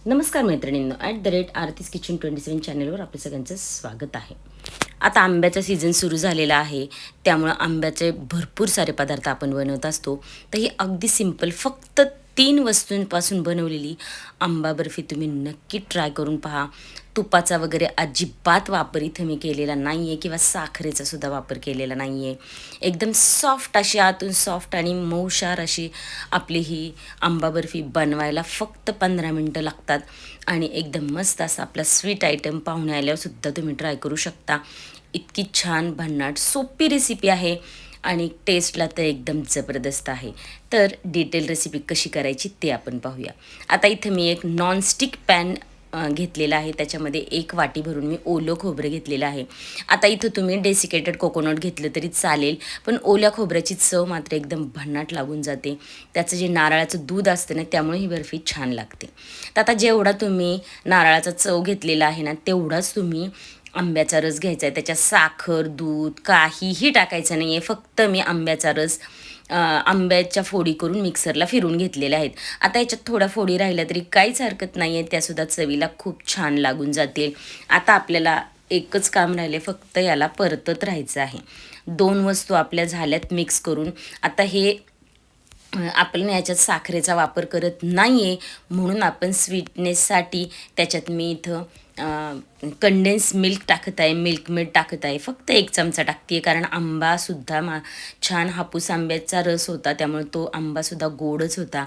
नमस्कार मैत्रिणींनो, @आरतीज किचन 27 चॅनलवर आपलं सगळ्यांचं स्वागत आहे. आता आंब्याचा सीझन सुरू झालेला आहे, त्यामुळं आंब्याचे भरपूर सारे पदार्थ आपण बनवत असतो. तर ही अगदी सिंपल फक्त 3 वस्तूंपासून बनवलेली आंबा बर्फी तुम्ही नक्की ट्राय करून पहा. तुपाचा वगैरे अजिबात वापर इथं मी केलेला नाही आहे किंवा साखरेचा सुद्धा वापर केलेला नाही आहे. एकदम सॉफ्ट अशी आतून सॉफ्ट आणि मऊशार अशी आपली ही आंबा बर्फी बनवायला फक्त 15 मिनटं लागतात आणि एकदम मस्त असा आपला स्वीट आयटम पाहुणे आल्यावर सुद्धा तुम्ही ट्राय करू शकता. इतकी छान भन्नाट सोपी रेसिपी आहे आणि टेस्टला तर एकदम जबरदस्त आहे. तर डिटेल रेसिपी कशी करायची ते आपण पाहूया. आता इथं मी एक नॉनस्टिक पॅन घेतलेला आहे. त्याच्यामध्ये 1 वाटी भरून मी ओलं खोबरं घेतलेलं आहे. आता इथं तुम्ही डेसिकेटेड कोकोनट घेतलं तरी चालेल, पण ओल्या खोबऱ्याची चव मात्र एकदम भन्नाट लागून जाते. त्याचं जे नारळाचं दूध असतं ना, त्यामुळे ही बर्फी छान लागते. तर आता जेवढा तुम्ही नारळाचा चव घेतलेला आहे ना, तेवढाच तुम्ही आंब्याचा रस घ्यायचा आहे. त्याच्यात साखर, दूध काहीही टाकायचं नाही आहे. फक्त मी आंब्याचा रस आंब्याच्या फोडी करून मिक्सरला फिरून घेतलेल्या आहेत. आता याच्यात थोड्या फोडी राहिल्या तरी काहीच हरकत नाही आहे, त्यासुद्धा चवीला खूप छान लागून जातील. आता आपल्याला एकच काम राहिले, फक्त याला परतत राहायचं आहे. 2 वस्तू आपल्या झाल्यात मिक्स करून. आता हे आपण याच्यात साखरेचा वापर करत नाही आहे, म्हणून आपण स्वीटनेससाठी त्याच्यात मी इथं कंडेन्स मिल्क टाकत आहे, मिल्क मेड टाकत आहे. फक्त 1 चमचा टाकते आहे, कारण आंबासुद्धा छान हापूस आंब्याचा रस होता, त्यामुळे तो आंबासुद्धा गोडच होता.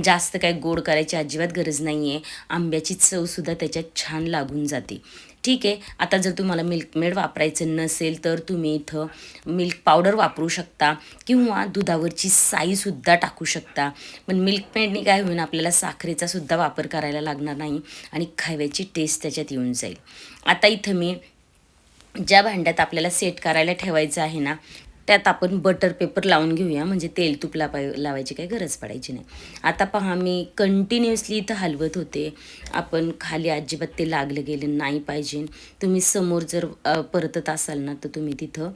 जास्त काही गोड करायची अजिबात गरज नाही आहे. आंब्याची चवसुद्धा त्याच्यात छान लागून जाते. ठीक आहे. आता जर तुम्हाला मिल्कमेड वापरायचं नसेल तर तुम्ही इथं मिल्क पावडर वापरू शकता किंवा दुधावरची साईसुद्धा टाकू शकता. पण मिल्कमेडनी काय होईल, आपल्याला साखरेचा सुद्धा वापर करायला लागणार नाही आणि खाव्याची टेस्ट त्याच्यात येऊन जाईल. आता इथं मी ज्या भांड्यात आपल्याला सेट करायला ठेवायचं आहे ना, त्यात आपण बटर पेपर लावून घेऊया, म्हणजे तेल तूप लावायची काही गरज पडायची नाही. आता पहा, मी कंटिन्युअसली इथं हलवत होते. आपण खाली अजिबात ते लागलं गेलं नाही पाहिजे. तुम्ही समोर जर परतत असाल ना, तर तुम्ही तिथं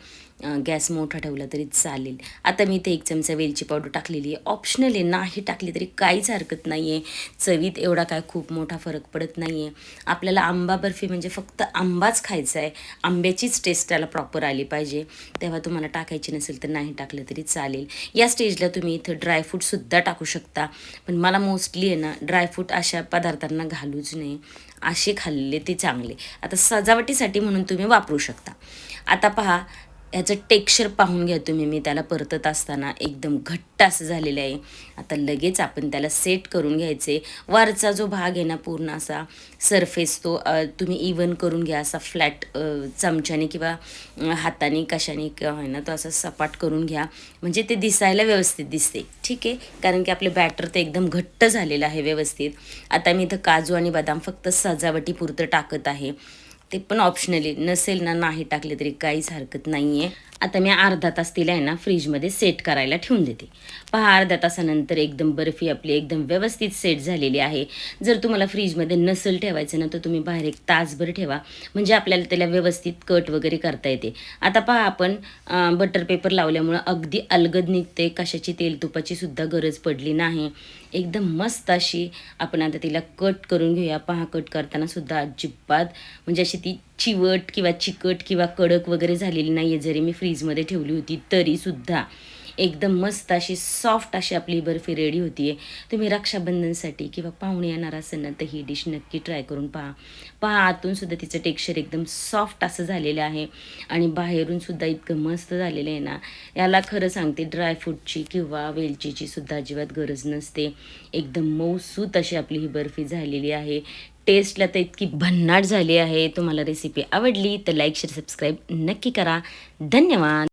गॅस मोठा ठेवला तरी चालेल. आता मी इथे 1 चमचा वेलची पावडर टाकलेली आहे. ऑप्शनल आहे, नाही टाकली तरी काहीच हरकत नाही आहे. चवीत एवढा काय खूप मोठा फरक पडत नाही आहे. आपल्याला आंबा बर्फी म्हणजे फक्त आंबाच खायचा आहे, आंब्याचीच टेस्ट त्याला प्रॉपर आली पाहिजे. तेव्हा तुम्हाला टाकायची नसेल तर नाही टाकलं तरी चालेल. या स्टेजला तुम्ही इथं ड्रायफ्रूटसुद्धा टाकू शकता, पण मला मोस्टली आहे ना ड्रायफ्रूट अशा पदार्थांना घालूच नये, असे खाल्ले ते चांगले. आता सजावटीसाठी म्हणून तुम्ही वापरू शकता. आता पहा, ह्याचं टेक्स्चर पाहून घ्या तुम्ही. मी त्याला परतत असताना एकदम घट्ट असं झालेलं आहे. आता लगेच आपण त्याला सेट करून घ्यायचे. वरचा जो भाग आहे ना, पूर्ण असा सरफेस तो तुम्ही इवन करून घ्या, असा फ्लॅट चमच्याने किंवा हाताने कशाने किंवा आहे ना, तो असा सपाट करून घ्या, म्हणजे ते दिसायला व्यवस्थित दिसते. ठीक आहे, कारण की आपले बॅटर तर एकदम घट्ट झालेलं आहे व्यवस्थित. आता मी इथं काजू आणि बदाम फक्त सजावटीपुरतं टाकत आहे. ते पण ऑप्शनली नसेल ना, नाही टाकले तरी काहीच हरकत नाही आहे. आता मी अर्धा तास तिला आहे ना फ्रीजमध्ये सेट करायला ठेवून देते. पहा, अर्ध्या तासानंतर एकदम बर्फी आपली एकदम व्यवस्थित सेट झालेली आहे. जर तुम्हाला फ्रीजमध्ये नसेल ठेवायचं ना, तर तुम्ही बाहेर 1 तासभर ठेवा, म्हणजे आपल्याला त्याला व्यवस्थित कट वगैरे करता येते. आता पहा, आपण बटर पेपर लावल्यामुळं अगदी अलगद निघते, कशाची तेल तुपाची सुद्धा गरज पडली नाही. एकदम मस्त अशी आपण आता तिला कट करून घेऊया. पहा, कट करताना सुद्धा अजिबात म्हणजे अशी ती चिवट किंवा चिकट किंवा कडक वगैरे झालेली नाही आहे. जरी मी फ्रीजमध्ये ठेवली होती तरीसुद्धा एकदम मस्त अशी सॉफ्ट अशी आपली बर्फी रेडी होती आहे. तुम्ही रक्षाबंधनसाठी किंवा पाहुणे येणार असेल ना, तर ही डिश नक्की ट्राय करून पहा. पहा, आतूनसुद्धा तिचं टेक्स्चर एकदम सॉफ्ट असं झालेलं आहे आणि बाहेरूनसुद्धा इतकं मस्त झालेलं आहे ना, याला खरं सांगते ड्रायफ्रूटची किंवा वेलचीची सुद्धा अजिबात गरज नसते. एकदम मऊसूत अशी आपली ही बर्फी झालेली आहे. टेस्टला तर इतकी भन्नाट झाली आहे. तुम्हाला रेसिपी आवडली तर लाईक, शेअर, सबस्क्राईब नक्की करा. धन्यवाद.